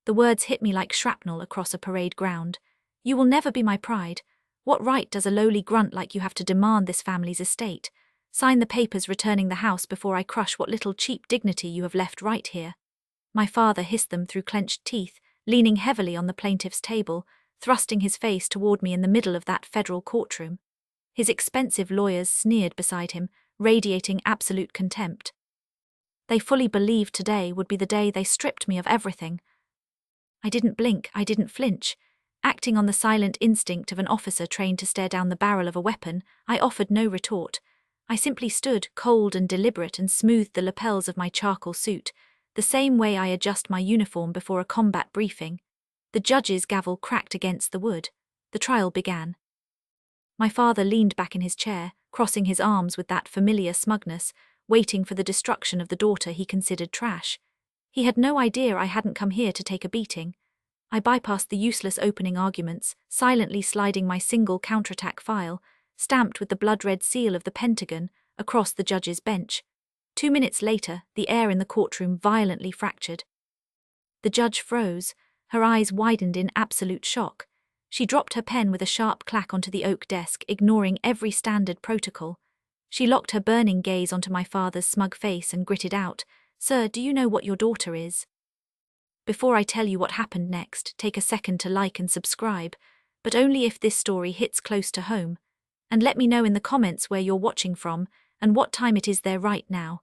The words hit me like shrapnel across a parade ground. You will never be my pride. What right does a lowly grunt like you have to demand this family's estate? Sign the papers returning the house before I crush what little cheap dignity you have left right here. My father hissed them through clenched teeth, leaning heavily on the plaintiff's table, thrusting his face toward me in the middle of that federal courtroom. His expensive lawyers sneered beside him, radiating absolute contempt. They fully believed today would be the day they stripped me of everything. I didn't blink, I didn't flinch. Acting on the silent instinct of an officer trained to stare down the barrel of a weapon, I offered no retort. I simply stood, cold and deliberate, and smoothed the lapels of my charcoal suit, the same way I adjust my uniform before a combat briefing. The judge's gavel cracked against the wood. The trial began. My father leaned back in his chair, crossing his arms with that familiar smugness, waiting for the destruction of the daughter he considered trash. He had no idea I hadn't come here to take a beating. I bypassed the useless opening arguments, silently sliding my single counterattack file, stamped with the blood-red seal of the Pentagon, across the judge's bench. 2 minutes later, the air in the courtroom violently fractured. The judge froze, her eyes widened in absolute shock. She dropped her pen with a sharp clack onto the oak desk, ignoring every standard protocol. She locked her burning gaze onto my father's smug face and gritted out, "Sir, do you know what your daughter is?" Before I tell you what happened next, take a second to like and subscribe, but only if this story hits close to home. And let me know in the comments where you're watching from and what time it is there right now.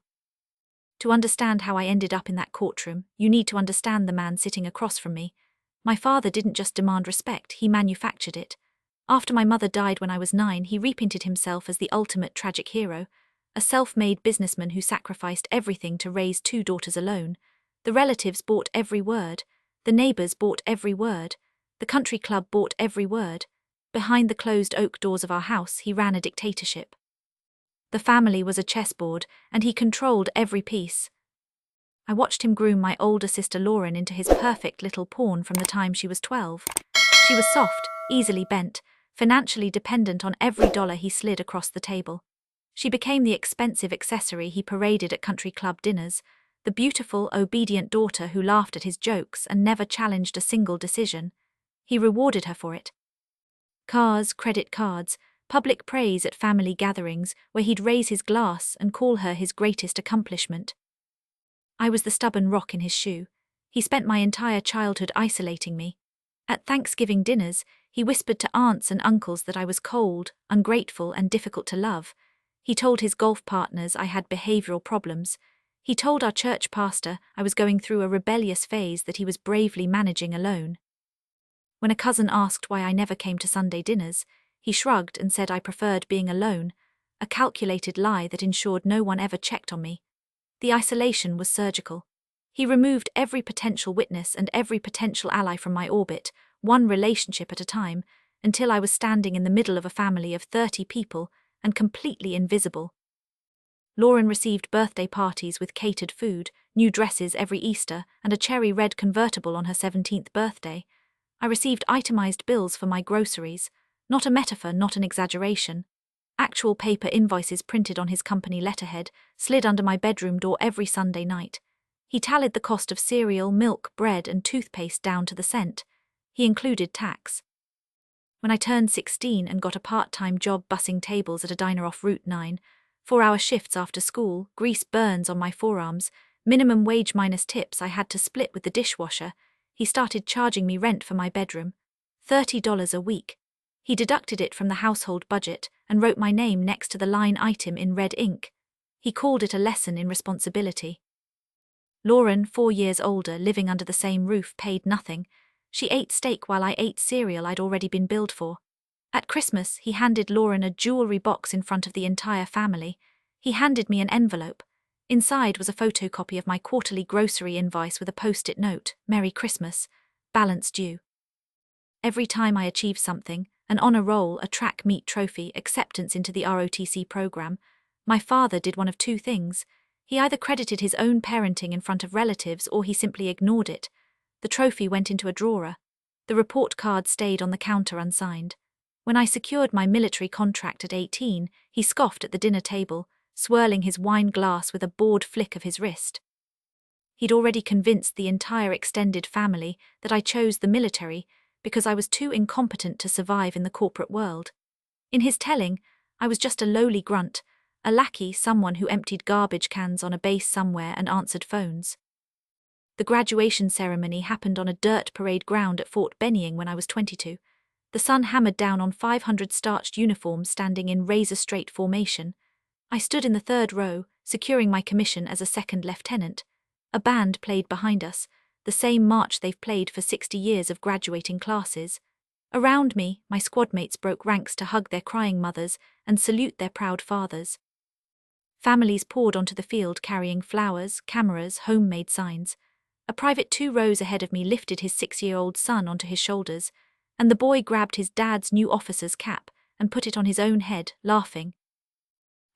To understand how I ended up in that courtroom, you need to understand the man sitting across from me. My father didn't just demand respect, he manufactured it. After my mother died when I was 9, he repainted himself as the ultimate tragic hero, a self-made businessman who sacrificed everything to raise 2 daughters alone. The relatives bought every word. The neighbors bought every word. The country club bought every word. Behind the closed oak doors of our house, he ran a dictatorship. The family was a chessboard, and he controlled every piece. I watched him groom my older sister Lauren into his perfect little pawn from the time she was 12. She was soft, easily bent, financially dependent on every dollar he slid across the table. She became the expensive accessory he paraded at country club dinners, the beautiful, obedient daughter who laughed at his jokes and never challenged a single decision. He rewarded her for it. Cars, credit cards, public praise at family gatherings where he'd raise his glass and call her his greatest accomplishment. I was the stubborn rock in his shoe. He spent my entire childhood isolating me. At Thanksgiving dinners, he whispered to aunts and uncles that I was cold, ungrateful, and difficult to love. He told his golf partners I had behavioral problems. He told our church pastor I was going through a rebellious phase that he was bravely managing alone. When a cousin asked why I never came to Sunday dinners, he shrugged and said I preferred being alone, a calculated lie that ensured no one ever checked on me. The isolation was surgical. He removed every potential witness and every potential ally from my orbit, one relationship at a time, until I was standing in the middle of a family of 30 people and completely invisible. Lauren received birthday parties with catered food, new dresses every Easter, and a cherry red convertible on her 17th birthday. I received itemized bills for my groceries, not a metaphor, not an exaggeration. Actual paper invoices printed on his company letterhead slid under my bedroom door every Sunday night. He tallied the cost of cereal, milk, bread, and toothpaste down to the cent. He included tax. When I turned 16 and got a part-time job bussing tables at a diner off Route 9, 4-hour shifts after school, grease burns on my forearms, minimum wage minus tips I had to split with the dishwasher, he started charging me rent for my bedroom. $30 a week. He deducted it from the household budget and wrote my name next to the line item in red ink. He called it a lesson in responsibility. Lauren, 4 years older, living under the same roof, paid nothing. She ate steak while I ate cereal I'd already been billed for. At Christmas, he handed Lauren a jewelry box in front of the entire family. He handed me an envelope. Inside was a photocopy of my quarterly grocery invoice with a post-it note, "Merry Christmas, balance due." Every time I achieved something, an honor roll, a track meet trophy, acceptance into the ROTC program, my father did one of 2 things. He either credited his own parenting in front of relatives or he simply ignored it. The trophy went into a drawer. The report card stayed on the counter unsigned. When I secured my military contract at 18, he scoffed at the dinner table, swirling his wine glass with a bored flick of his wrist. He'd already convinced the entire extended family that I chose the military because I was too incompetent to survive in the corporate world. In his telling, I was just a lowly grunt, a lackey, someone who emptied garbage cans on a base somewhere and answered phones. The graduation ceremony happened on a dirt parade ground at Fort Benning when I was 22. The sun hammered down on 500 starched uniforms standing in razor-straight formation. I stood in the third row, securing my commission as a second lieutenant. A band played behind us, the same march they've played for 60 years of graduating classes. Around me, my squadmates broke ranks to hug their crying mothers and salute their proud fathers. Families poured onto the field carrying flowers, cameras, homemade signs. A private 2 rows ahead of me lifted his 6-year-old son onto his shoulders, and the boy grabbed his dad's new officer's cap and put it on his own head, laughing.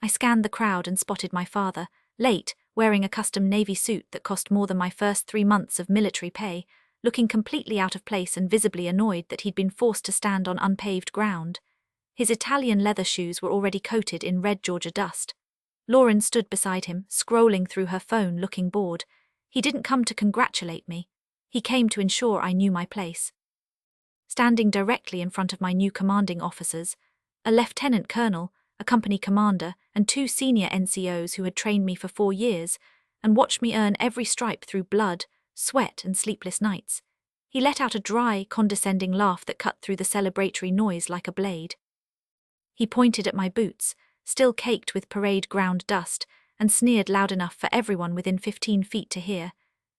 I scanned the crowd and spotted my father, late, wearing a custom navy suit that cost more than my first 3 months of military pay, looking completely out of place and visibly annoyed that he'd been forced to stand on unpaved ground. His Italian leather shoes were already coated in red Georgia dust. Lauren stood beside him, scrolling through her phone, looking bored. He didn't come to congratulate me. He came to ensure I knew my place. Standing directly in front of my new commanding officers, a lieutenant colonel, a company commander, and 2 senior NCOs who had trained me for 4 years and watched me earn every stripe through blood, sweat, and sleepless nights. He let out a dry, condescending laugh that cut through the celebratory noise like a blade. He pointed at my boots, still caked with parade ground dust, and sneered loud enough for everyone within 15 feet to hear.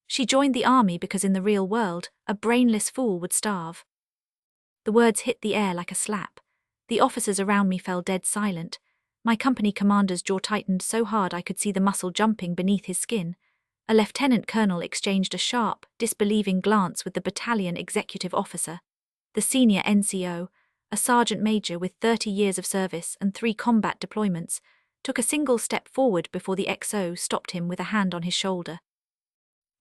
She joined the army because in the real world, a brainless fool would starve. The words hit the air like a slap. The officers around me fell dead silent. My company commander's jaw tightened so hard I could see the muscle jumping beneath his skin. A lieutenant colonel exchanged a sharp, disbelieving glance with the battalion executive officer. The senior NCO, a sergeant major with 30 years of service and 3 combat deployments, took a single step forward before the XO stopped him with a hand on his shoulder.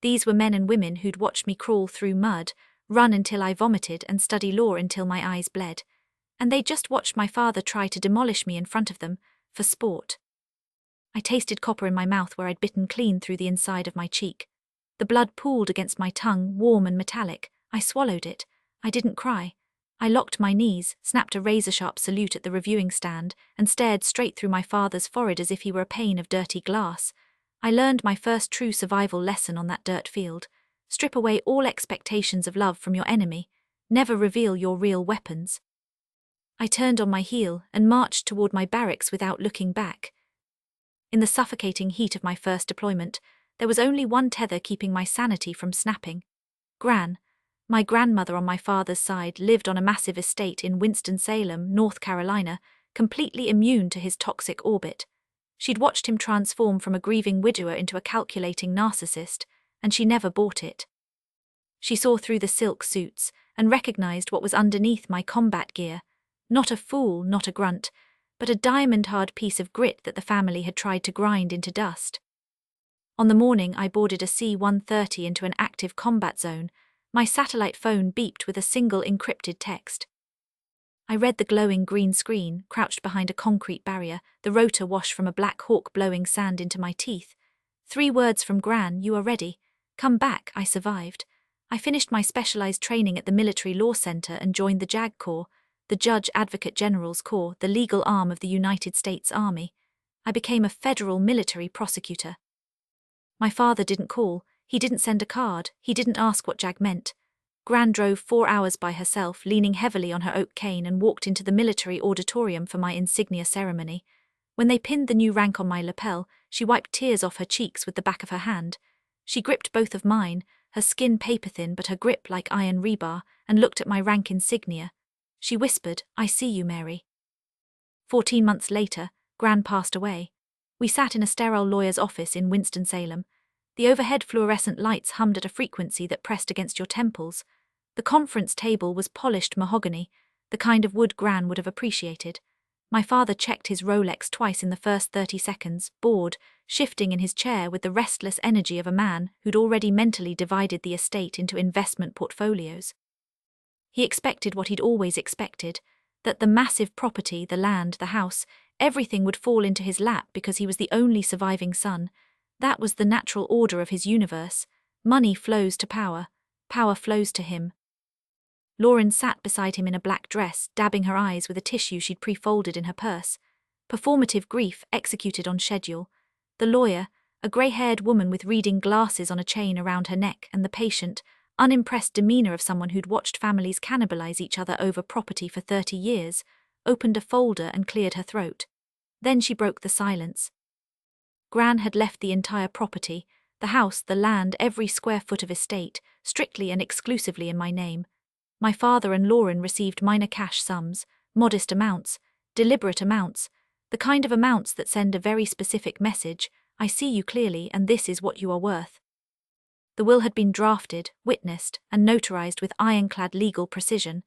These were men and women who'd watched me crawl through mud, run until I vomited, and study law until my eyes bled. And they just watched my father try to demolish me in front of them, for sport. I tasted copper in my mouth where I'd bitten clean through the inside of my cheek. The blood pooled against my tongue, warm and metallic. I swallowed it. I didn't cry. I locked my knees, snapped a razor-sharp salute at the reviewing stand, and stared straight through my father's forehead as if he were a pane of dirty glass. I learned my first true survival lesson on that dirt field. Strip away all expectations of love from your enemy. Never reveal your real weapons. I turned on my heel and marched toward my barracks without looking back. In the suffocating heat of my first deployment, there was only one tether keeping my sanity from snapping. Gran. My grandmother on my father's side lived on a massive estate in Winston-Salem, North Carolina, completely immune to his toxic orbit. She'd watched him transform from a grieving widower into a calculating narcissist, and she never bought it. She saw through the silk suits and recognized what was underneath my combat gear. Not a fool, not a grunt, but a diamond-hard piece of grit that the family had tried to grind into dust. On the morning I boarded a C-130 into an active combat zone, my satellite phone beeped with a single encrypted text. I read the glowing green screen, crouched behind a concrete barrier, the rotor wash from a Black Hawk blowing sand into my teeth. 3 words from Gran: you are ready. Come back. I survived. I finished my specialized training at the Military Law Center and joined the JAG Corps, the Judge Advocate General's Corps, the legal arm of the United States Army. I became a federal military prosecutor. My father didn't call, he didn't send a card, he didn't ask what JAG meant. Gran drove 4 hours by herself, leaning heavily on her oak cane, and walked into the military auditorium for my insignia ceremony. When they pinned the new rank on my lapel, she wiped tears off her cheeks with the back of her hand. She gripped both of mine, her skin paper-thin but her grip like iron rebar, and looked at my rank insignia. She whispered, "I see you, Mary." 14 months later, Gran passed away. We sat in a sterile lawyer's office in Winston-Salem. The overhead fluorescent lights hummed at a frequency that pressed against your temples. The conference table was polished mahogany, the kind of wood Gran would have appreciated. My father checked his Rolex twice in the first 30 seconds, bored, shifting in his chair with the restless energy of a man who'd already mentally divided the estate into investment portfolios. He expected what he'd always expected, that the massive property, the land, the house, everything would fall into his lap because he was the only surviving son. That was the natural order of his universe. Money flows to power. Power flows to him. Lauren sat beside him in a black dress, dabbing her eyes with a tissue she'd pre-folded in her purse. Performative grief executed on schedule. The lawyer, a grey-haired woman with reading glasses on a chain around her neck, and the patient, unimpressed demeanour of someone who'd watched families cannibalize each other over property for 30 years, opened a folder and cleared her throat. Then she broke the silence. Gran had left the entire property, the house, the land, every square foot of estate, strictly and exclusively in my name. My father and Lauren received minor cash sums, modest amounts, deliberate amounts, the kind of amounts that send a very specific message: I see you clearly and this is what you are worth. The will had been drafted, witnessed, and notarized with ironclad legal precision.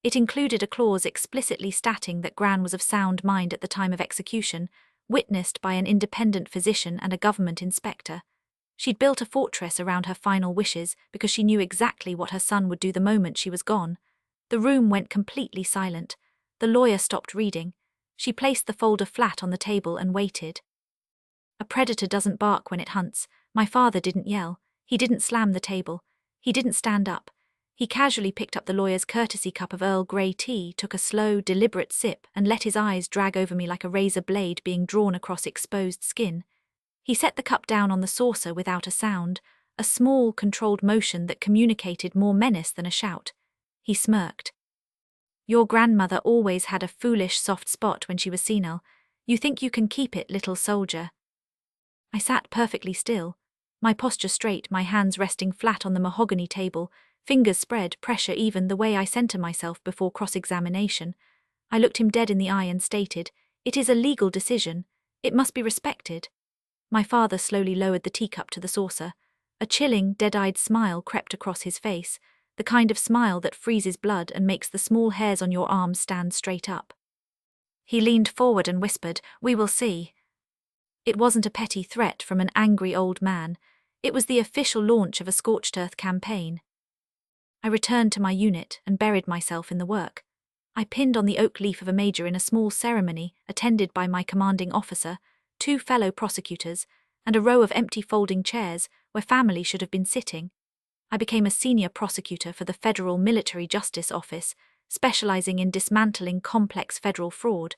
It included a clause explicitly stating that Gran was of sound mind at the time of execution, witnessed by an independent physician and a government inspector. She'd built a fortress around her final wishes because she knew exactly what her son would do the moment she was gone. The room went completely silent. The lawyer stopped reading. She placed the folder flat on the table and waited. A predator doesn't bark when it hunts. My father didn't yell. He didn't slam the table. He didn't stand up. He casually picked up the lawyer's courtesy cup of Earl Grey tea, took a slow, deliberate sip, and let his eyes drag over me like a razor blade being drawn across exposed skin. He set the cup down on the saucer without a sound, a small, controlled motion that communicated more menace than a shout. He smirked. Your grandmother always had a foolish, soft spot when she was senile. You think you can keep it, little soldier? I sat perfectly still, my posture straight, my hands resting flat on the mahogany table, fingers spread, pressure even the way I center myself before cross-examination. I looked him dead in the eye and stated, "It is a legal decision. It must be respected." My father slowly lowered the teacup to the saucer. A chilling, dead-eyed smile crept across his face, the kind of smile that freezes blood and makes the small hairs on your arms stand straight up. He leaned forward and whispered, "We will see." It wasn't a petty threat from an angry old man. It was the official launch of a scorched earth campaign. I returned to my unit and buried myself in the work. I pinned on the oak leaf of a major in a small ceremony attended by my commanding officer, 2 fellow prosecutors, and a row of empty folding chairs where family should have been sitting. I became a senior prosecutor for the Federal Military Justice Office, specializing in dismantling complex federal fraud.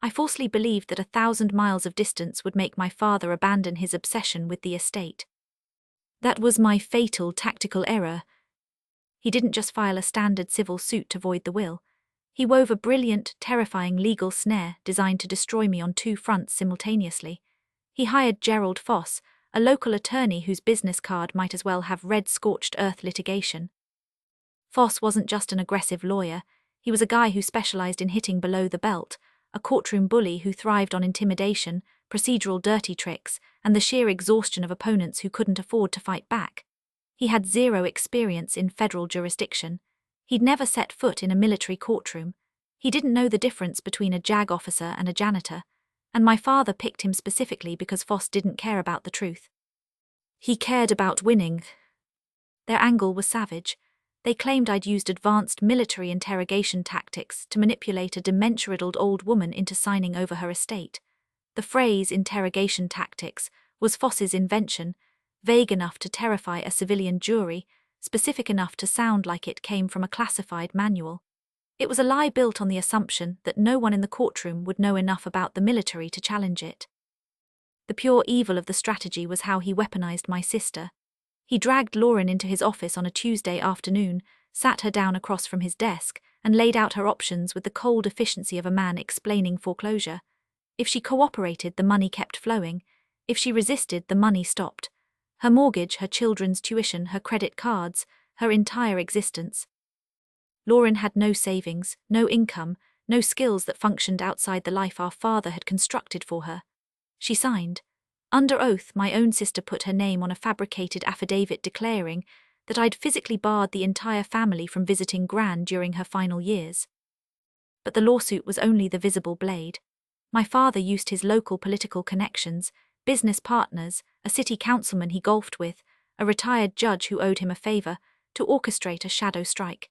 I falsely believed that 1,000 miles of distance would make my father abandon his obsession with the estate. That was my fatal tactical error. He didn't just file a standard civil suit to void the will. He wove a brilliant, terrifying legal snare designed to destroy me on 2 fronts simultaneously. He hired Gerald Foss, a local attorney whose business card might as well have read scorched earth litigation. Foss wasn't just an aggressive lawyer. He was a guy who specialized in hitting below the belt, a courtroom bully who thrived on intimidation, procedural dirty tricks, and the sheer exhaustion of opponents who couldn't afford to fight back. He had 0 experience in federal jurisdiction. He'd never set foot in a military courtroom. He didn't know the difference between a JAG officer and a janitor, and my father picked him specifically because Foss didn't care about the truth. He cared about winning. Their angle was savage. They claimed I'd used advanced military interrogation tactics to manipulate a dementia-riddled old woman into signing over her estate. The phrase interrogation tactics was Foss's invention, vague enough to terrify a civilian jury, specific enough to sound like it came from a classified manual. It was a lie built on the assumption that no one in the courtroom would know enough about the military to challenge it. The pure evil of the strategy was how he weaponized my sister. He dragged Lauren into his office on a Tuesday afternoon, sat her down across from his desk, and laid out her options with the cold efficiency of a man explaining foreclosure. If she cooperated, the money kept flowing. If she resisted, the money stopped. Her mortgage, her children's tuition, her credit cards, her entire existence. Lauren had no savings, no income, no skills that functioned outside the life our father had constructed for her. She signed. Under oath, my own sister put her name on a fabricated affidavit declaring that I'd physically barred the entire family from visiting Gran during her final years. But the lawsuit was only the visible blade. My father used his local political connections, business partners, a city councilman he golfed with, a retired judge who owed him a favor, to orchestrate a shadow strike.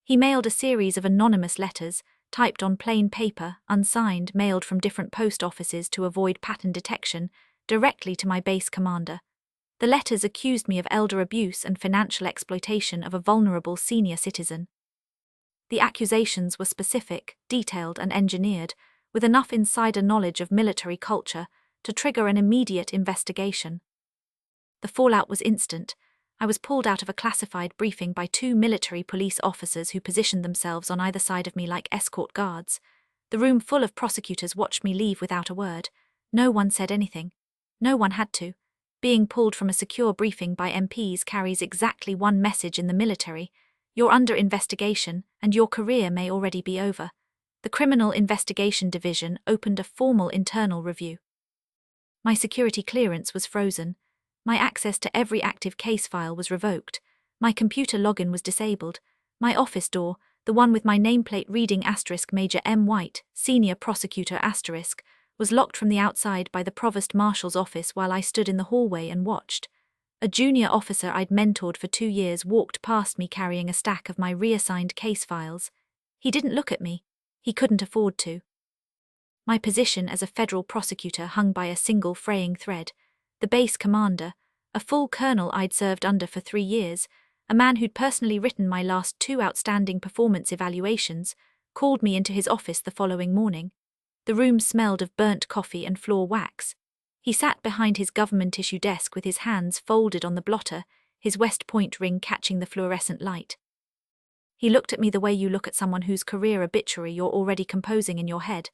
He mailed a series of anonymous letters, typed on plain paper, unsigned, mailed from different post offices to avoid pattern detection, directly to my base commander. The letters accused me of elder abuse and financial exploitation of a vulnerable senior citizen. The accusations were specific, detailed, and engineered, with enough insider knowledge of military culture to trigger an immediate investigation. The fallout was instant. I was pulled out of a classified briefing by 2 military police officers who positioned themselves on either side of me like escort guards. The room full of prosecutors watched me leave without a word. No one said anything. No one had to. Being pulled from a secure briefing by MPs carries exactly one message in the military: you're under investigation, and your career may already be over. The Criminal Investigation Division opened a formal internal review. My security clearance was frozen. My access to every active case file was revoked. My computer login was disabled. My office door, the one with my nameplate reading *Major M. White, Senior Prosecutor *, was locked from the outside by the Provost Marshal's office while I stood in the hallway and watched. A junior officer I'd mentored for 2 years walked past me carrying a stack of my reassigned case files. He didn't look at me. He couldn't afford to. My position as a federal prosecutor hung by a single fraying thread. The base commander, a full colonel I'd served under for 3 years, a man who'd personally written my last 2 outstanding performance evaluations, called me into his office the following morning. The room smelled of burnt coffee and floor wax. He sat behind his government-issue desk with his hands folded on the blotter, his West Point ring catching the fluorescent light. He looked at me the way you look at someone whose career obituary you're already composing in your head.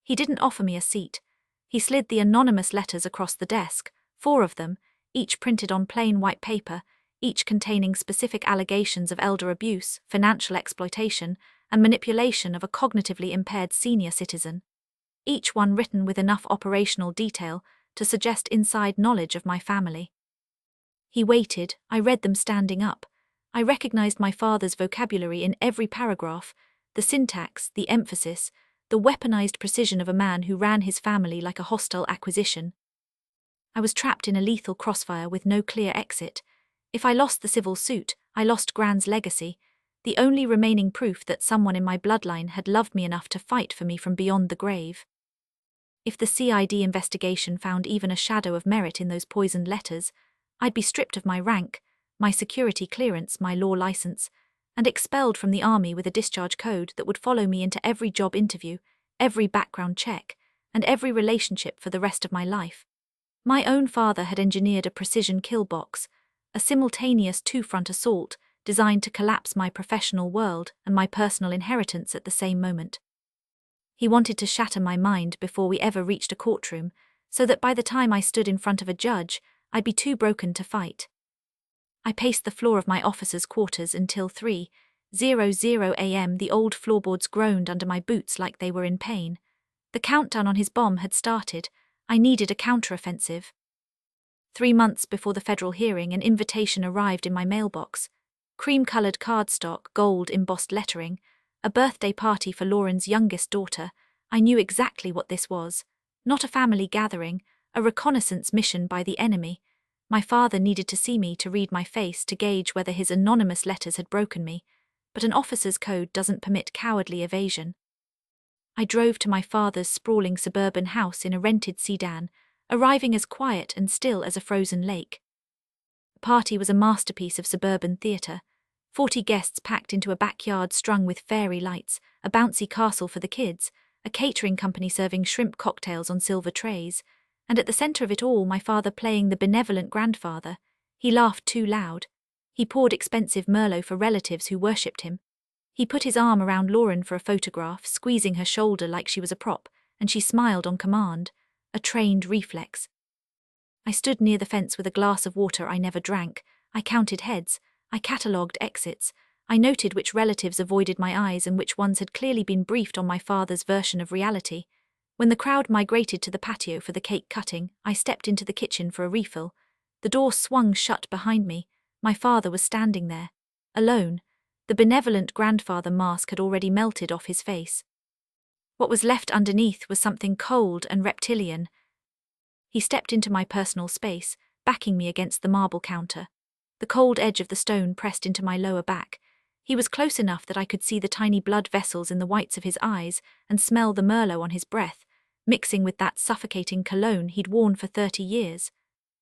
He didn't offer me a seat. He slid the anonymous letters across the desk, 4 of them, each printed on plain white paper, each containing specific allegations of elder abuse, financial exploitation, and manipulation of a cognitively impaired senior citizen. Each one written with enough operational detail to suggest inside knowledge of my family. He waited. I read them standing up. I recognized my father's vocabulary in every paragraph, the syntax, the emphasis, the weaponized precision of a man who ran his family like a hostile acquisition. I was trapped in a lethal crossfire with no clear exit. If I lost the civil suit, I lost Gran's legacy, the only remaining proof that someone in my bloodline had loved me enough to fight for me from beyond the grave. If the CID investigation found even a shadow of merit in those poisoned letters, I'd be stripped of my rank, my security clearance, my law license, and expelled from the army with a discharge code that would follow me into every job interview, every background check, and every relationship for the rest of my life. My own father had engineered a precision kill box, a simultaneous 2-front assault designed to collapse my professional world and my personal inheritance at the same moment. He wanted to shatter my mind before we ever reached a courtroom, so that by the time I stood in front of a judge, I'd be too broken to fight. I paced the floor of my officers' quarters until 3:00 a.m. The old floorboards groaned under my boots like they were in pain. The countdown on his bomb had started. I needed a counteroffensive. 3 months before the federal hearing, an invitation arrived in my mailbox. Cream-colored cardstock, gold embossed lettering, a birthday party for Lauren's youngest daughter. I knew exactly what this was. Not a family gathering, a reconnaissance mission by the enemy. My father needed to see me to read my face to gauge whether his anonymous letters had broken me, but an officer's code doesn't permit cowardly evasion. I drove to my father's sprawling suburban house in a rented sedan, arriving as quiet and still as a frozen lake. The party was a masterpiece of suburban theatre. 40 guests packed into a backyard strung with fairy lights, a bouncy castle for the kids, a catering company serving shrimp cocktails on silver trays, and at the center of it all, my father playing the benevolent grandfather. He laughed too loud. He poured expensive Merlot for relatives who worshipped him. He put his arm around Lauren for a photograph, squeezing her shoulder like she was a prop, and she smiled on command, a trained reflex. I stood near the fence with a glass of water I never drank. I counted heads. I catalogued exits. I noted which relatives avoided my eyes and which ones had clearly been briefed on my father's version of reality. When the crowd migrated to the patio for the cake cutting, I stepped into the kitchen for a refill. The door swung shut behind me. My father was standing there, alone. The benevolent grandfather mask had already melted off his face. What was left underneath was something cold and reptilian. He stepped into my personal space, backing me against the marble counter. The cold edge of the stone pressed into my lower back. He was close enough that I could see the tiny blood vessels in the whites of his eyes and smell the Merlot on his breath, mixing with that suffocating cologne he'd worn for 30 years.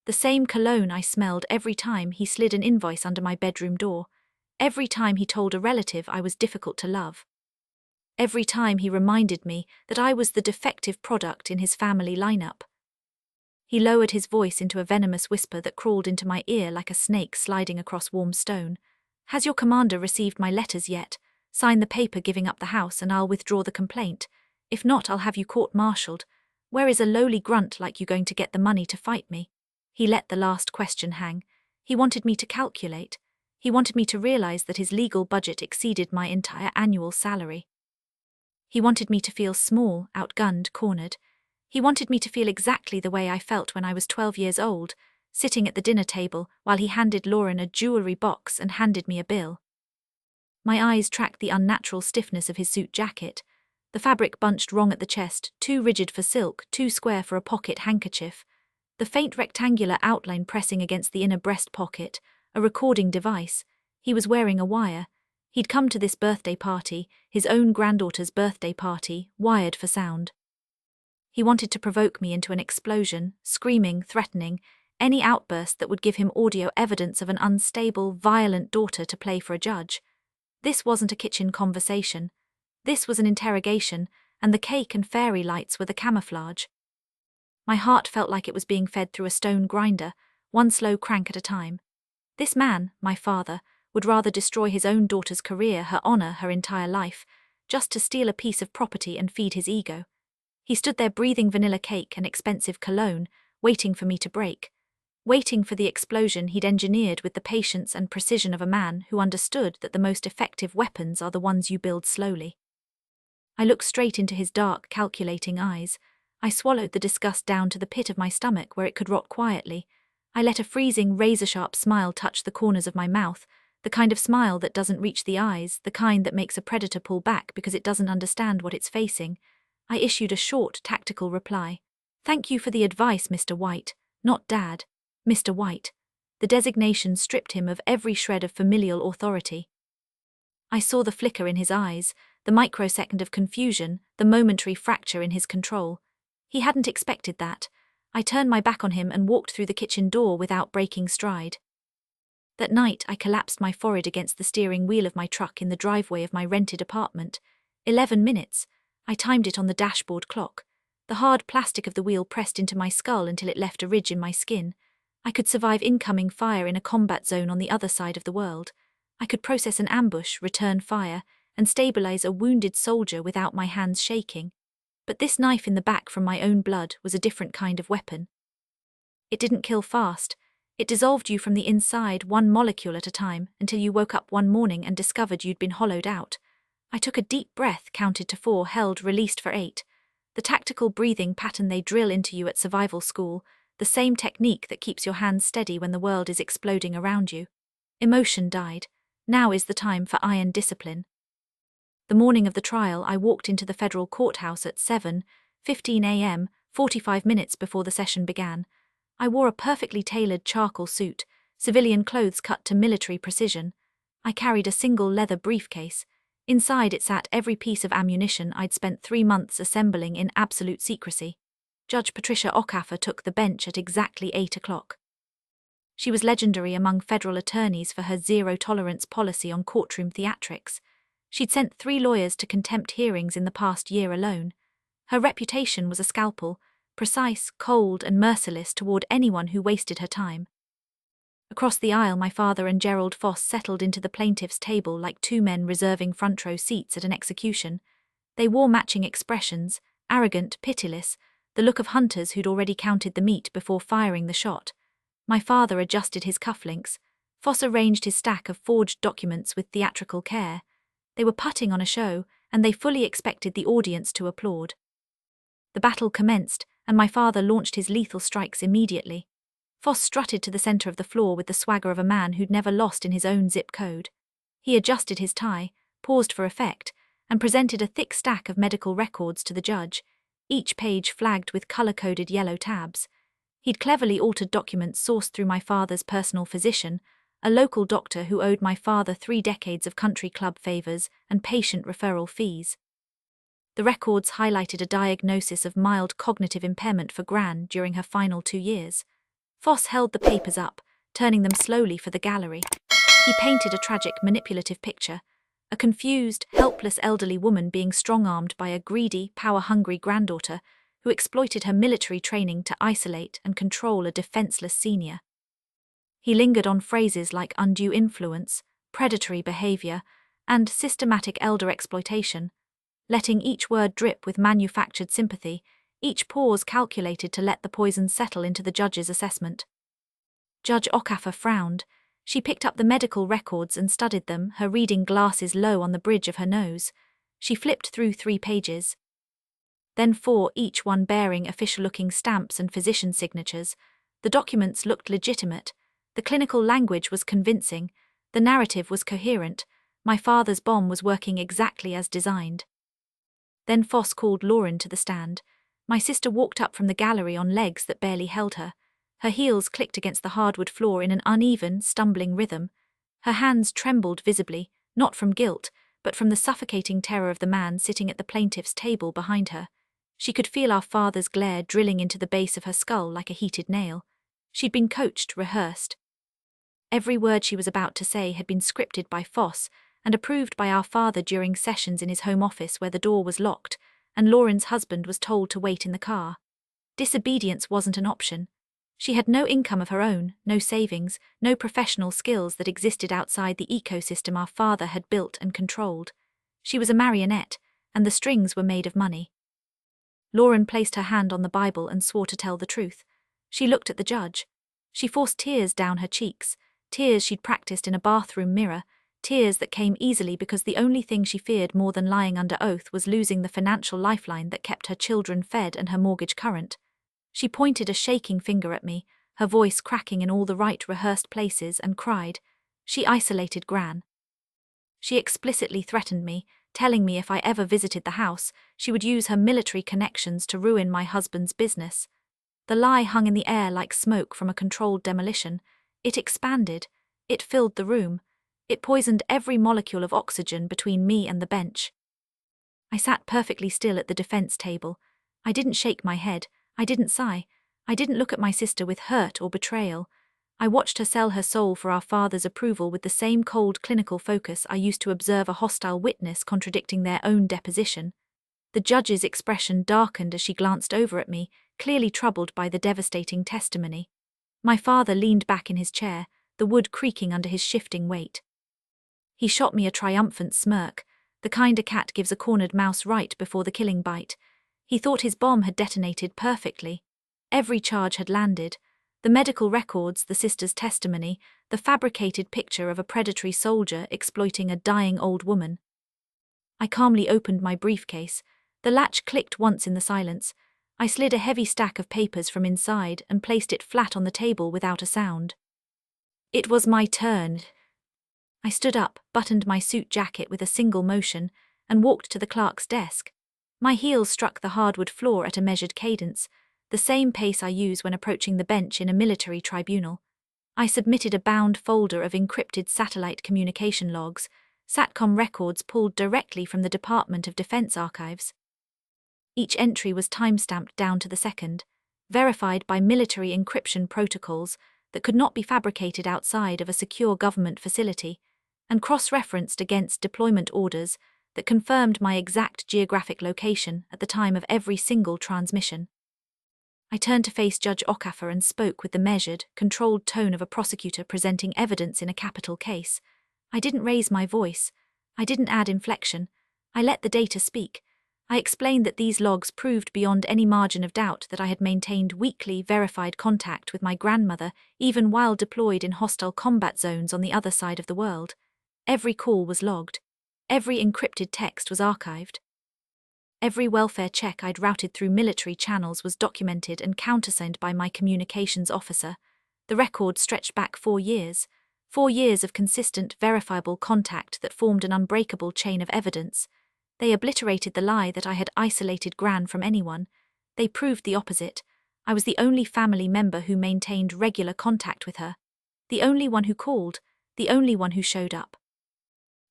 The same cologne I smelled every time he slid an invoice under my bedroom door, every time he told a relative I was difficult to love, every time he reminded me that I was the defective product in his family lineup. He lowered his voice into a venomous whisper that crawled into my ear like a snake sliding across warm stone. Has your commander received my letters yet? Sign the paper giving up the house and I'll withdraw the complaint. If not, I'll have you court-martialed. Where is a lowly grunt like you going to get the money to fight me? He let the last question hang. He wanted me to calculate. He wanted me to realize that his legal budget exceeded my entire annual salary. He wanted me to feel small, outgunned, cornered. He wanted me to feel exactly the way I felt when I was 12 years old, sitting at the dinner table while he handed Lauren a jewelry box and handed me a bill. My eyes tracked the unnatural stiffness of his suit jacket, the fabric bunched wrong at the chest, too rigid for silk, too square for a pocket handkerchief, the faint rectangular outline pressing against the inner breast pocket, a recording device. He was wearing a wire. He'd come to this birthday party, his own granddaughter's birthday party, wired for sound. He wanted to provoke me into an explosion, screaming, threatening, any outburst that would give him audio evidence of an unstable, violent daughter to play for a judge. This wasn't a kitchen conversation. This was an interrogation, and the cake and fairy lights were the camouflage. My heart felt like it was being fed through a stone grinder, one slow crank at a time. This man, my father, would rather destroy his own daughter's career, her honor, her entire life, just to steal a piece of property and feed his ego. He stood there breathing vanilla cake and expensive cologne, waiting for me to break, waiting for the explosion he'd engineered with the patience and precision of a man who understood that the most effective weapons are the ones you build slowly. I looked straight into his dark, calculating eyes. I swallowed the disgust down to the pit of my stomach where it could rot quietly. I let a freezing, razor-sharp smile touch the corners of my mouth, the kind of smile that doesn't reach the eyes, the kind that makes a predator pull back because it doesn't understand what it's facing. I issued a short, tactical reply. Thank you for the advice, Mr. White. Not Dad. Mr. White. The designation stripped him of every shred of familial authority. I saw the flicker in his eyes, the microsecond of confusion, the momentary fracture in his control. He hadn't expected that. I turned my back on him and walked through the kitchen door without breaking stride. That night, I collapsed my forehead against the steering wheel of my truck in the driveway of my rented apartment. 11 minutes. I timed it on the dashboard clock. The hard plastic of the wheel pressed into my skull until it left a ridge in my skin. I could survive incoming fire in a combat zone on the other side of the world. I could process an ambush, return fire, and stabilize a wounded soldier without my hands shaking. But this knife in the back from my own blood was a different kind of weapon. It didn't kill fast. It dissolved you from the inside, one molecule at a time, until you woke up one morning and discovered you'd been hollowed out. I took a deep breath, counted to 4, held, released for 8. The tactical breathing pattern they drill into you at survival school, the same technique that keeps your hands steady when the world is exploding around you. Emotion died. Now is the time for iron discipline. The morning of the trial, I walked into the federal courthouse at 7:15 a.m., 45 minutes before the session began. I wore a perfectly tailored charcoal suit, civilian clothes cut to military precision. I carried a single leather briefcase. Inside it sat every piece of ammunition I'd spent 3 months assembling in absolute secrecy. Judge Patricia Ocaffer took the bench at exactly 8 o'clock. She was legendary among federal attorneys for her zero-tolerance policy on courtroom theatrics. She'd sent 3 lawyers to contempt hearings in the past year alone. Her reputation was a scalpel, precise, cold, and merciless toward anyone who wasted her time. Across the aisle, my father and Gerald Foss settled into the plaintiff's table like 2 men reserving front-row seats at an execution. They wore matching expressions, arrogant, pitiless, the look of hunters who'd already counted the meat before firing the shot. My father adjusted his cufflinks. Foss arranged his stack of forged documents with theatrical care. They were putting on a show, and they fully expected the audience to applaud. The battle commenced, and my father launched his lethal strikes immediately. Foss strutted to the center of the floor with the swagger of a man who'd never lost in his own zip code. He adjusted his tie, paused for effect, and presented a thick stack of medical records to the judge, each page flagged with color-coded yellow tabs. He'd cleverly altered documents sourced through my father's personal physician, a local doctor who owed my father 3 decades of country club favors and patient referral fees. The records highlighted a diagnosis of mild cognitive impairment for Gran during her final 2 years. Foss held the papers up, turning them slowly for the gallery. He painted a tragic, manipulative picture, a confused, helpless elderly woman being strong-armed by a greedy, power-hungry granddaughter who exploited her military training to isolate and control a defenseless senior. He lingered on phrases like undue influence, predatory behavior, and systematic elder exploitation, letting each word drip with manufactured sympathy, each pause calculated to let the poison settle into the judge's assessment. Judge Okafor frowned. She picked up the medical records and studied them, her reading glasses low on the bridge of her nose. She flipped through 3 pages. Then 4, each one bearing official-looking stamps and physician signatures. The documents looked legitimate. The clinical language was convincing. The narrative was coherent. My father's bomb was working exactly as designed. Then Foss called Lauren to the stand. My sister walked up from the gallery on legs that barely held her. Her heels clicked against the hardwood floor in an uneven, stumbling rhythm. Her hands trembled visibly, not from guilt, but from the suffocating terror of the man sitting at the plaintiff's table behind her. She could feel our father's glare drilling into the base of her skull like a heated nail. She'd been coached, rehearsed. Every word she was about to say had been scripted by Foss and approved by our father during sessions in his home office where the door was locked, and Lauren's husband was told to wait in the car. Disobedience wasn't an option. She had no income of her own, no savings, no professional skills that existed outside the ecosystem our father had built and controlled. She was a marionette, and the strings were made of money. Lauren placed her hand on the Bible and swore to tell the truth. She looked at the judge. She forced tears down her cheeks, tears she'd practiced in a bathroom mirror, tears that came easily because the only thing she feared more than lying under oath was losing the financial lifeline that kept her children fed and her mortgage current. She pointed a shaking finger at me, her voice cracking in all the right rehearsed places, and cried. She isolated Gran. She explicitly threatened me, telling me if I ever visited the house, she would use her military connections to ruin my husband's business. The lie hung in the air like smoke from a controlled demolition. It expanded. It filled the room. It poisoned every molecule of oxygen between me and the bench. I sat perfectly still at the defense table. I didn't shake my head. I didn't sigh. I didn't look at my sister with hurt or betrayal. I watched her sell her soul for our father's approval with the same cold clinical focus I used to observe a hostile witness contradicting their own deposition. The judge's expression darkened as she glanced over at me, clearly troubled by the devastating testimony. My father leaned back in his chair, the wood creaking under his shifting weight. He shot me a triumphant smirk, the kind a cat gives a cornered mouse right before the killing bite. He thought his bomb had detonated perfectly. Every charge had landed. The medical records, the sister's testimony, the fabricated picture of a predatory soldier exploiting a dying old woman. I calmly opened my briefcase. The latch clicked once in the silence. I slid a heavy stack of papers from inside and placed it flat on the table without a sound. It was my turn. I stood up, buttoned my suit jacket with a single motion, and walked to the clerk's desk. My heels struck the hardwood floor at a measured cadence, the same pace I use when approaching the bench in a military tribunal. I submitted a bound folder of encrypted satellite communication logs, SATCOM records pulled directly from the Department of Defense archives. Each entry was time-stamped down to the second, verified by military encryption protocols that could not be fabricated outside of a secure government facility, and cross-referenced against deployment orders that confirmed my exact geographic location at the time of every single transmission. I turned to face Judge Okafor and spoke with the measured, controlled tone of a prosecutor presenting evidence in a capital case. I didn't raise my voice. I didn't add inflection. I let the data speak. I explained that these logs proved beyond any margin of doubt that I had maintained weekly, verified contact with my grandmother, even while deployed in hostile combat zones on the other side of the world. Every call was logged. Every encrypted text was archived. Every welfare check I'd routed through military channels was documented and countersigned by my communications officer. The record stretched back 4 years. 4 years of consistent, verifiable contact that formed an unbreakable chain of evidence. They obliterated the lie that I had isolated Gran from anyone. They proved the opposite. I was the only family member who maintained regular contact with her. The only one who called. The only one who showed up.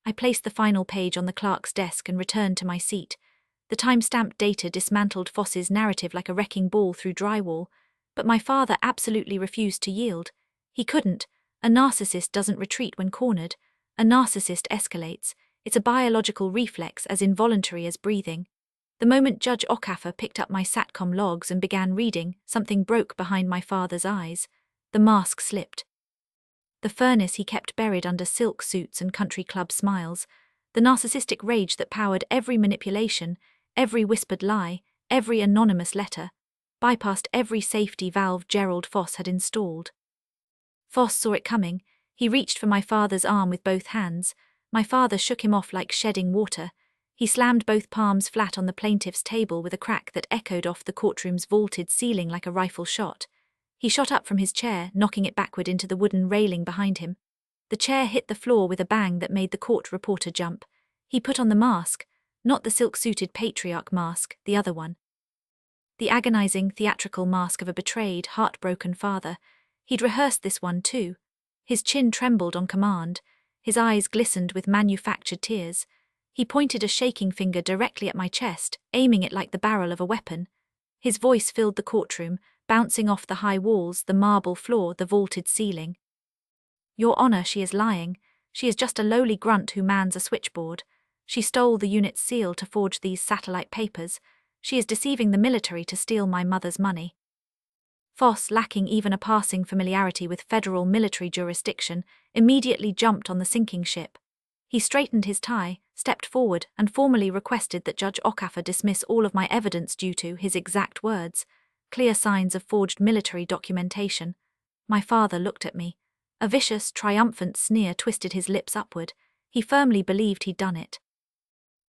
I placed the final page on the clerk's desk and returned to my seat. The time-stamped data dismantled Foss's narrative like a wrecking ball through drywall, but my father absolutely refused to yield. He couldn't. A narcissist doesn't retreat when cornered. A narcissist escalates. It's a biological reflex as involuntary as breathing. The moment Judge Okafor picked up my SATCOM logs and began reading, something broke behind my father's eyes. The mask slipped. The furnace he kept buried under silk suits and country club smiles, the narcissistic rage that powered every manipulation, every whispered lie, every anonymous letter, bypassed every safety valve Gerald Foss had installed. Foss saw it coming. He reached for my father's arm with both hands. My father shook him off like shedding water. He slammed both palms flat on the plaintiff's table with a crack that echoed off the courtroom's vaulted ceiling like a rifle shot. He shot up from his chair, knocking it backward into the wooden railing behind him. The chair hit the floor with a bang that made the court reporter jump. He put on the mask, not the silk-suited patriarch mask, the other one. The agonizing, theatrical mask of a betrayed, heartbroken father. He'd rehearsed this one too. His chin trembled on command. His eyes glistened with manufactured tears. He pointed a shaking finger directly at my chest, aiming it like the barrel of a weapon. His voice filled the courtroom, bouncing off the high walls, the marble floor, the vaulted ceiling. Your Honor, she is lying. She is just a lowly grunt who mans a switchboard. She stole the unit's seal to forge these satellite papers. She is deceiving the military to steal my mother's money. Foss, lacking even a passing familiarity with federal military jurisdiction, immediately jumped on the sinking ship. He straightened his tie, stepped forward, and formally requested that Judge Okafor dismiss all of my evidence due to, his exact words, clear signs of forged military documentation. My father looked at me. A vicious, triumphant sneer twisted his lips upward. He firmly believed he'd done it.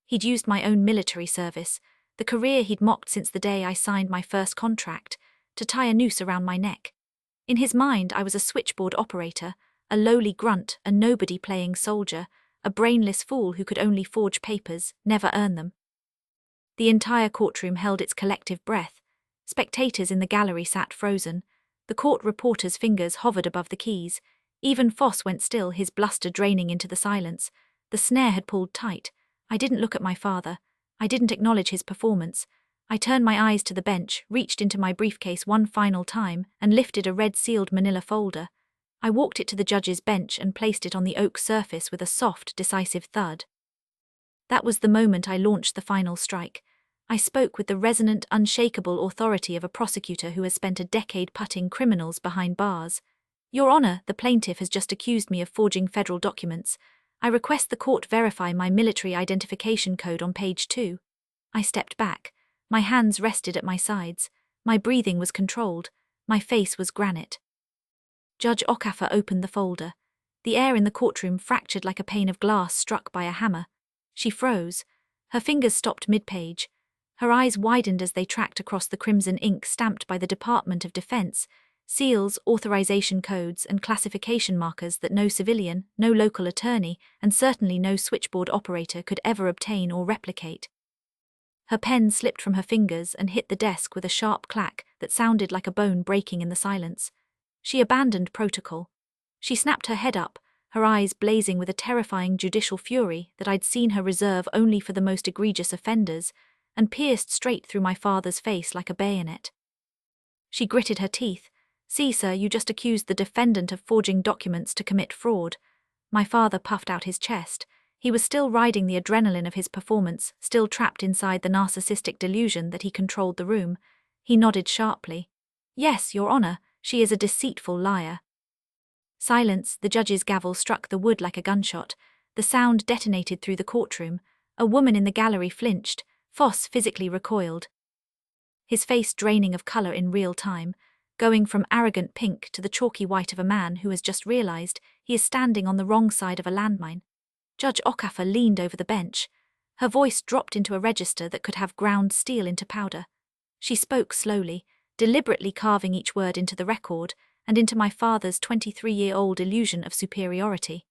He'd used my own military service, the career he'd mocked since the day I signed my first contract, to tie a noose around my neck. In his mind, I was a switchboard operator, a lowly grunt, a nobody-playing soldier, a brainless fool who could only forge papers, never earn them. The entire courtroom held its collective breath. Spectators in the gallery sat frozen. The court reporter's fingers hovered above the keys. Even Foss went still, his bluster draining into the silence. The snare had pulled tight. I didn't look at my father. I didn't acknowledge his performance. I turned my eyes to the bench, reached into my briefcase one final time, and lifted a red-sealed manila folder. I walked it to the judge's bench and placed it on the oak surface with a soft, decisive thud. That was the moment I launched the final strike. I spoke with the resonant, unshakable authority of a prosecutor who has spent a decade putting criminals behind bars. Your Honor, the plaintiff has just accused me of forging federal documents. I request the court verify my military identification code on page 2. I stepped back. My hands rested at my sides. My breathing was controlled. My face was granite. Judge Okafor opened the folder. The air in the courtroom fractured like a pane of glass struck by a hammer. She froze. Her fingers stopped mid-page. Her eyes widened as they tracked across the crimson ink stamped by the Department of Defense, seals, authorization codes, and classification markers that no civilian, no local attorney, and certainly no switchboard operator could ever obtain or replicate. Her pen slipped from her fingers and hit the desk with a sharp clack that sounded like a bone breaking in the silence. She abandoned protocol. She snapped her head up, her eyes blazing with a terrifying judicial fury that I'd seen her reserve only for the most egregious offenders, and pierced straight through my father's face like a bayonet. She gritted her teeth. See, sir, you just accused the defendant of forging documents to commit fraud. My father puffed out his chest. He was still riding the adrenaline of his performance, still trapped inside the narcissistic delusion that he controlled the room. He nodded sharply. Yes, Your Honor, she is a deceitful liar. Silence. The judge's gavel struck the wood like a gunshot. The sound detonated through the courtroom. A woman in the gallery flinched. Foss physically recoiled. His face draining of color in real time, going from arrogant pink to the chalky white of a man who has just realized he is standing on the wrong side of a landmine. Judge Okafor leaned over the bench. Her voice dropped into a register that could have ground steel into powder. She spoke slowly, deliberately carving each word into the record and into my father's 23-year-old illusion of superiority.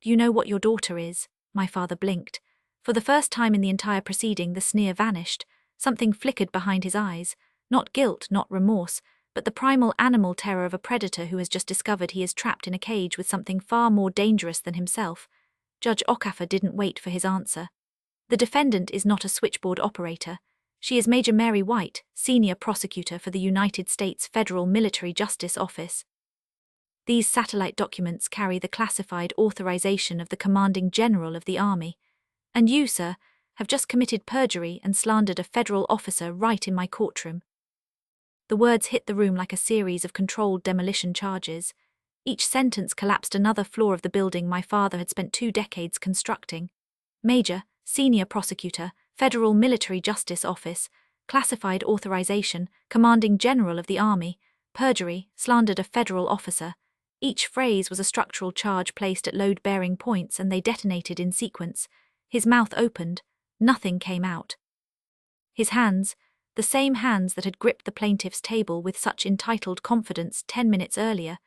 Do you know what your daughter is? My father blinked. For the first time in the entire proceeding, the sneer vanished. Something flickered behind his eyes. Not guilt, not remorse, but the primal animal terror of a predator who has just discovered he is trapped in a cage with something far more dangerous than himself. Judge Okafor didn't wait for his answer. The defendant is not a switchboard operator. She is Major Mary White, senior prosecutor for the United States Federal Military Justice Office. These satellite documents carry the classified authorization of the commanding general of the Army. And you, sir, have just committed perjury and slandered a federal officer right in my courtroom. The words hit the room like a series of controlled demolition charges. Each sentence collapsed another floor of the building my father had spent 2 decades constructing. Major, senior prosecutor, Federal Military Justice Office, classified authorization, commanding general of the Army, perjury, slandered a federal officer. Each phrase was a structural charge placed at load-bearing points, and they detonated in sequence. His mouth opened. Nothing came out. His hands, the same hands that had gripped the plaintiff's table with such entitled confidence 10 minutes earlier,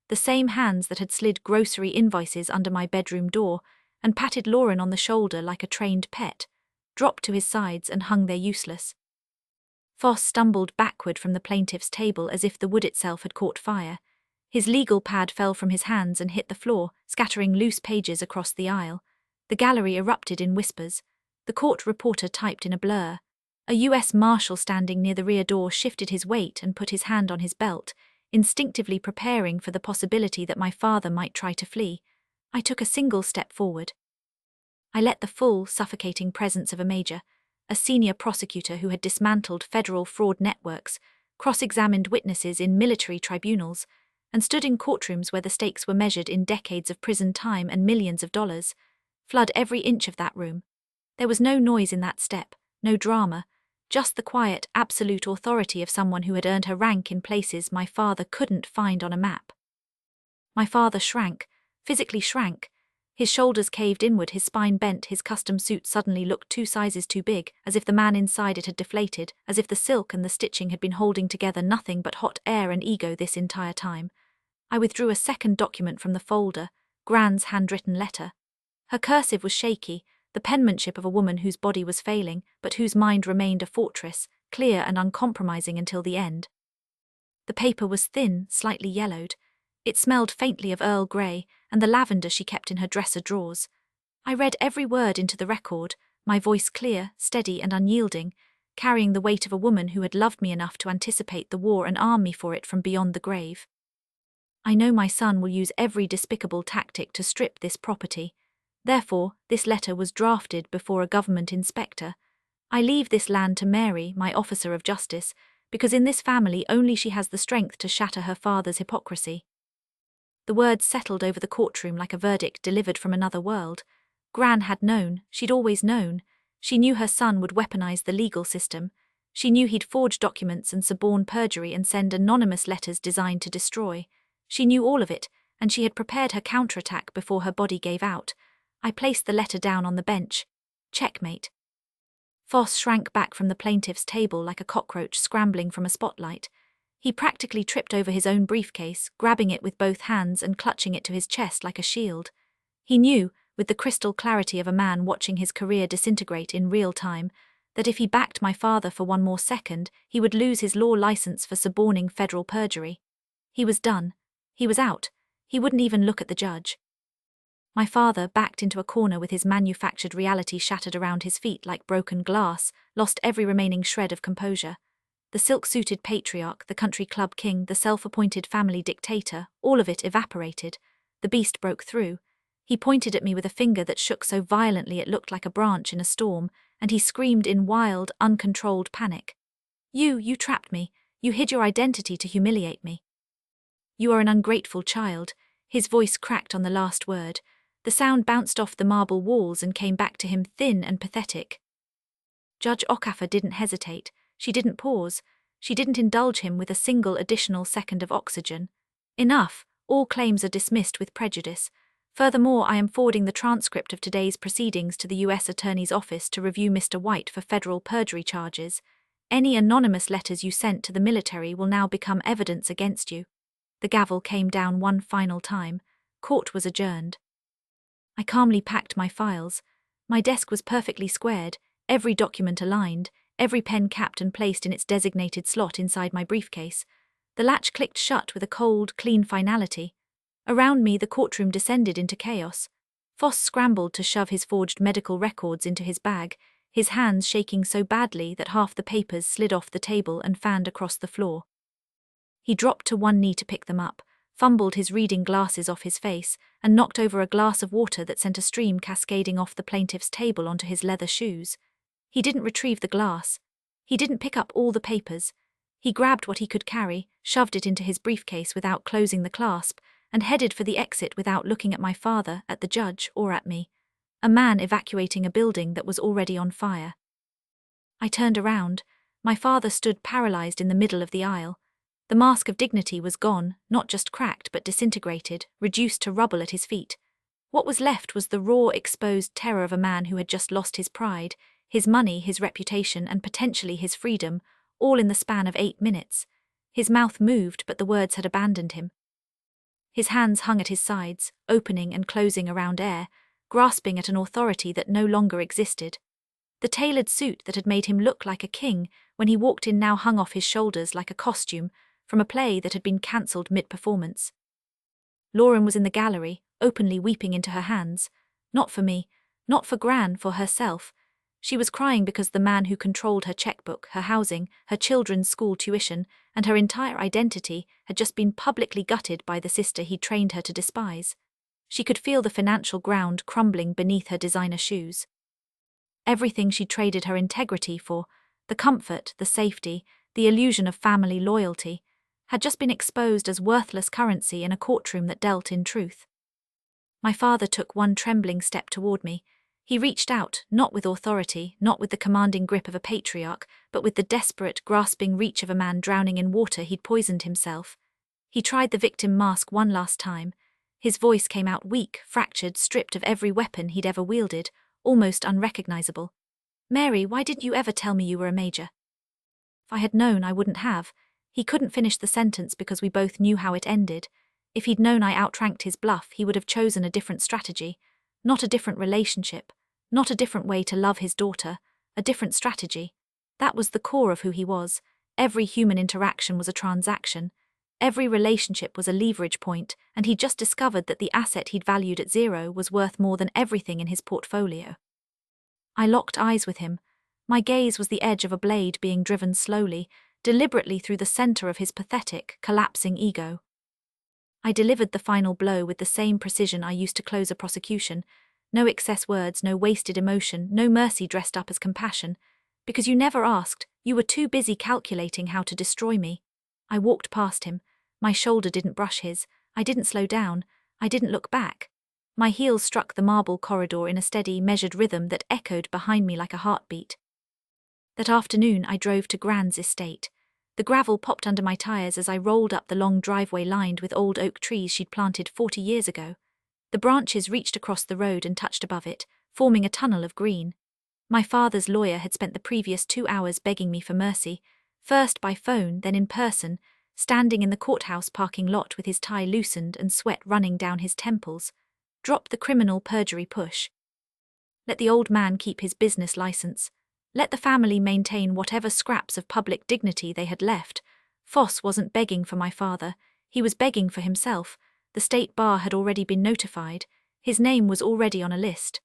the same hands that had slid grocery invoices under my bedroom door and patted Lauren on the shoulder like a trained pet, dropped to his sides and hung there useless. Foss stumbled backward from the plaintiff's table as if the wood itself had caught fire. His legal pad fell from his hands and hit the floor, scattering loose pages across the aisle. The gallery erupted in whispers. The court reporter typed in a blur. A U.S. Marshal standing near the rear door shifted his weight and put his hand on his belt, instinctively preparing for the possibility that my father might try to flee. I took a single step forward. I let the full, suffocating presence of a major, a senior prosecutor who had dismantled federal fraud networks, cross-examined witnesses in military tribunals, and stood in courtrooms where the stakes were measured in decades of prison time and millions of dollars, flood every inch of that room. There was no noise in that step, no drama, just the quiet, absolute authority of someone who had earned her rank in places my father couldn't find on a map. My father shrank, physically shrank. His shoulders caved inward, his spine bent, his custom suit suddenly looked 2 sizes too big, as if the man inside it had deflated, as if the silk and the stitching had been holding together nothing but hot air and ego this entire time. I withdrew a second document from the folder, Gran's handwritten letter. Her cursive was shaky, the penmanship of a woman whose body was failing, but whose mind remained a fortress, clear and uncompromising until the end. The paper was thin, slightly yellowed. It smelled faintly of Earl Grey and the lavender she kept in her dresser drawers. I read every word into the record, my voice clear, steady and unyielding, carrying the weight of a woman who had loved me enough to anticipate the war and arm me for it from beyond the grave. I know my son will use every despicable tactic to strip this property. Therefore, this letter was drafted before a government inspector. I leave this land to Mary, my officer of justice, because in this family only she has the strength to shatter her father's hypocrisy. The words settled over the courtroom like a verdict delivered from another world. Gran had known, she'd always known. She knew her son would weaponize the legal system. She knew he'd forge documents and suborn perjury and send anonymous letters designed to destroy. She knew all of it, and she had prepared her counterattack before her body gave out. I placed the letter down on the bench. Checkmate. Foss shrank back from the plaintiff's table like a cockroach scrambling from a spotlight. He practically tripped over his own briefcase, grabbing it with both hands and clutching it to his chest like a shield. He knew, with the crystal clarity of a man watching his career disintegrate in real time, that if he backed my father for one more second, he would lose his law license for suborning federal perjury. He was done. He was out. He wouldn't even look at the judge. My father, backed into a corner with his manufactured reality shattered around his feet like broken glass, lost every remaining shred of composure. The silk-suited patriarch, the country club king, the self-appointed family dictator, all of it evaporated. The beast broke through. He pointed at me with a finger that shook so violently it looked like a branch in a storm, and he screamed in wild, uncontrolled panic. You trapped me. You hid your identity to humiliate me. You are an ungrateful child." His voice cracked on the last word. The sound bounced off the marble walls and came back to him thin and pathetic. Judge Okafor didn't hesitate. She didn't pause. She didn't indulge him with a single additional second of oxygen. Enough. All claims are dismissed with prejudice. Furthermore, I am forwarding the transcript of today's proceedings to the U.S. Attorney's Office to review Mr. White for federal perjury charges. Any anonymous letters you sent to the military will now become evidence against you. The gavel came down one final time. Court was adjourned. I calmly packed my files. My desk was perfectly squared, every document aligned, every pen capped and placed in its designated slot inside my briefcase. The latch clicked shut with a cold, clean finality. Around me, the courtroom descended into chaos. Foss scrambled to shove his forged medical records into his bag, his hands shaking so badly that half the papers slid off the table and fanned across the floor. He dropped to one knee to pick them up, fumbled his reading glasses off his face, and knocked over a glass of water that sent a stream cascading off the plaintiff's table onto his leather shoes. He didn't retrieve the glass. He didn't pick up all the papers. He grabbed what he could carry, shoved it into his briefcase without closing the clasp, and headed for the exit without looking at my father, at the judge, or at me. A man evacuating a building that was already on fire. I turned around. My father stood paralyzed in the middle of the aisle. The mask of dignity was gone, not just cracked but disintegrated, reduced to rubble at his feet. What was left was the raw, exposed terror of a man who had just lost his pride, his money, his reputation, and potentially his freedom, all in the span of 8 minutes. His mouth moved, but the words had abandoned him. His hands hung at his sides, opening and closing around air, grasping at an authority that no longer existed. The tailored suit that had made him look like a king when he walked in now hung off his shoulders like a costume from a play that had been cancelled mid-performance. Lauren was in the gallery, openly weeping into her hands. Not for me, not for Gran, for herself. She was crying because the man who controlled her checkbook, her housing, her children's school tuition, and her entire identity had just been publicly gutted by the sister he trained her to despise. She could feel the financial ground crumbling beneath her designer shoes. Everything she traded her integrity for, the comfort, the safety, the illusion of family loyalty, had just been exposed as worthless currency in a courtroom that dealt in truth. My father took one trembling step toward me. He reached out, not with authority, not with the commanding grip of a patriarch, but with the desperate, grasping reach of a man drowning in water he'd poisoned himself. He tried the victim mask one last time. His voice came out weak, fractured, stripped of every weapon he'd ever wielded, almost unrecognizable. "Mary, why didn't you ever tell me you were a major?" If I had known, I wouldn't have. He couldn't finish the sentence because we both knew how it ended. If he'd known I outranked his bluff, he would have chosen a different strategy. Not a different relationship. Not a different way to love his daughter. A different strategy. That was the core of who he was. Every human interaction was a transaction. Every relationship was a leverage point, and he'd just discovered that the asset he'd valued at 0 was worth more than everything in his portfolio. I locked eyes with him. My gaze was the edge of a blade being driven slowly, deliberately through the center of his pathetic, collapsing ego. I delivered the final blow with the same precision I used to close a prosecution. No excess words, no wasted emotion, no mercy dressed up as compassion. Because you never asked, you were too busy calculating how to destroy me. I walked past him. My shoulder didn't brush his. I didn't slow down. I didn't look back. My heels struck the marble corridor in a steady, measured rhythm that echoed behind me like a heartbeat. That afternoon I drove to Gran's estate. The gravel popped under my tires as I rolled up the long driveway lined with old oak trees she'd planted 40 years ago. The branches reached across the road and touched above it, forming a tunnel of green. My father's lawyer had spent the previous 2 hours begging me for mercy, first by phone, then in person, standing in the courthouse parking lot with his tie loosened and sweat running down his temples. Drop the criminal perjury push. Let the old man keep his business license. Let the family maintain whatever scraps of public dignity they had left. Foss wasn't begging for my father. He was begging for himself. The state bar had already been notified. His name was already on a list.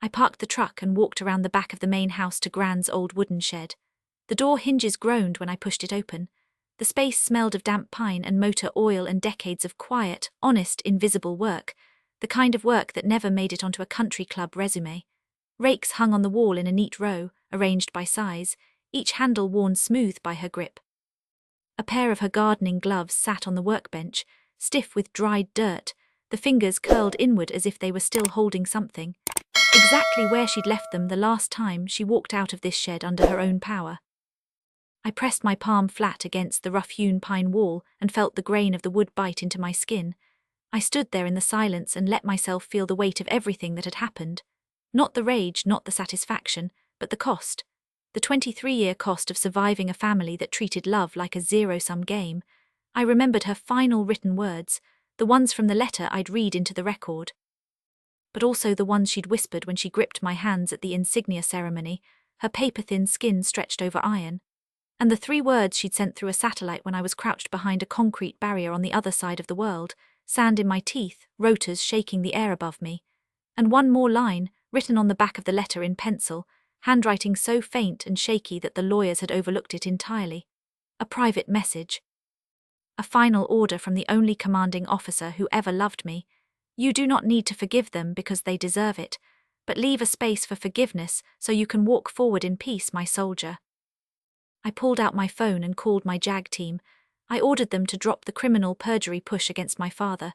I parked the truck and walked around the back of the main house to Gran's old wooden shed. The door hinges groaned when I pushed it open. The space smelled of damp pine and motor oil and decades of quiet, honest, invisible work, the kind of work that never made it onto a country club resume. Rakes hung on the wall in a neat row, arranged by size, each handle worn smooth by her grip. A pair of her gardening gloves sat on the workbench, stiff with dried dirt, the fingers curled inward as if they were still holding something. Exactly where she'd left them the last time she walked out of this shed under her own power. I pressed my palm flat against the rough-hewn pine wall and felt the grain of the wood bite into my skin. I stood there in the silence and let myself feel the weight of everything that had happened. Not the rage, not the satisfaction, but the cost. The 23-year cost of surviving a family that treated love like a zero-sum game. I remembered her final written words, the ones from the letter I'd read into the record. But also the ones she'd whispered when she gripped my hands at the insignia ceremony, her paper-thin skin stretched over iron. And the 3 words she'd sent through a satellite when I was crouched behind a concrete barrier on the other side of the world, sand in my teeth, rotors shaking the air above me. And one more line, written on the back of the letter in pencil, handwriting so faint and shaky that the lawyers had overlooked it entirely. A private message. A final order from the only commanding officer who ever loved me. You do not need to forgive them because they deserve it, but leave a space for forgiveness so you can walk forward in peace, my soldier. I pulled out my phone and called my JAG team. I ordered them to drop the criminal perjury push against my father.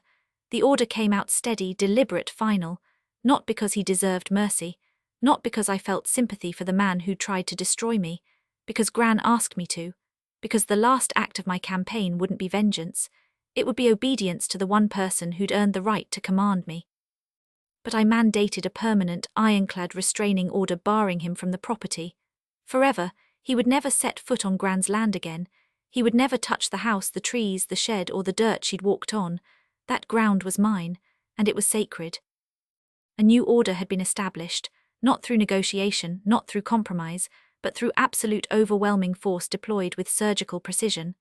The order came out steady, deliberate, final, not because he deserved mercy, not because I felt sympathy for the man who tried to destroy me, because Gran asked me to, because the last act of my campaign wouldn't be vengeance, it would be obedience to the one person who'd earned the right to command me. But I mandated a permanent, ironclad restraining order barring him from the property. Forever, he would never set foot on Gran's land again. He would never touch the house, the trees, the shed, or the dirt she'd walked on. That ground was mine, and it was sacred. A new order had been established, not through negotiation, not through compromise, but through absolute overwhelming force deployed with surgical precision.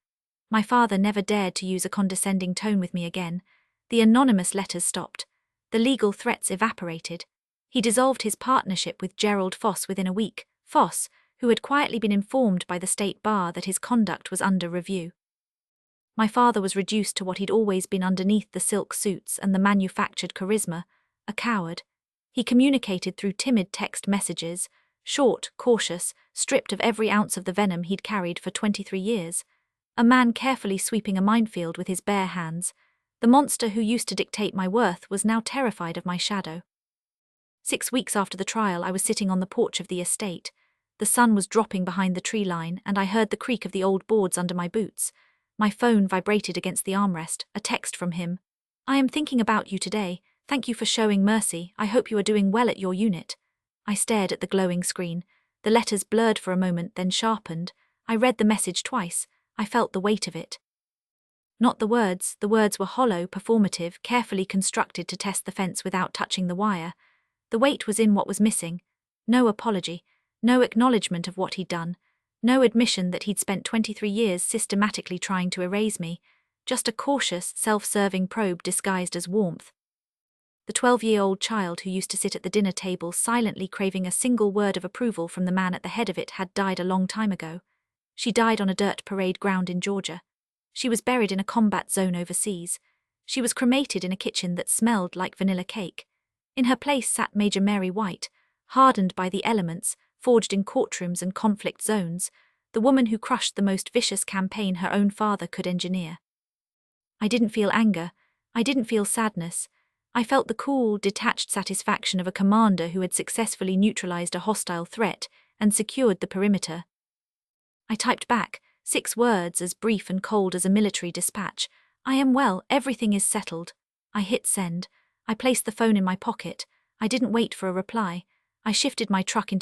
My father never dared to use a condescending tone with me again. The anonymous letters stopped. The legal threats evaporated. He dissolved his partnership with Gerald Foss within a week, Foss, who had quietly been informed by the state bar that his conduct was under review. My father was reduced to what he'd always been underneath the silk suits and the manufactured charisma, a coward. He communicated through timid text messages, short, cautious, stripped of every ounce of the venom he'd carried for 23 years. A man carefully sweeping a minefield with his bare hands. The monster who used to dictate my worth was now terrified of my shadow. 6 weeks after the trial, I was sitting on the porch of the estate. The sun was dropping behind the tree line, and I heard the creak of the old boards under my boots. My phone vibrated against the armrest, a text from him. I am thinking about you today. Thank you for showing mercy. I hope you are doing well at your unit. I stared at the glowing screen. The letters blurred for a moment, then sharpened. I read the message twice. I felt the weight of it. Not the words were hollow, performative, carefully constructed to test the fence without touching the wire. The weight was in what was missing. No apology, no acknowledgement of what he'd done, no admission that he'd spent 23 years systematically trying to erase me, just a cautious, self-serving probe disguised as warmth. The 12-year-old child who used to sit at the dinner table silently craving a single word of approval from the man at the head of it had died a long time ago. She died on a dirt parade ground in Georgia. She was buried in a combat zone overseas. She was cremated in a kitchen that smelled like vanilla cake. In her place sat Major Mary White, hardened by the elements, forged in courtrooms and conflict zones, the woman who crushed the most vicious campaign her own father could engineer. I didn't feel anger. I didn't feel sadness. I felt the cool, detached satisfaction of a commander who had successfully neutralized a hostile threat and secured the perimeter. I typed back, 6 words as brief and cold as a military dispatch. I am well, everything is settled. I hit send. I placed the phone in my pocket. I didn't wait for a reply. I shifted my truck into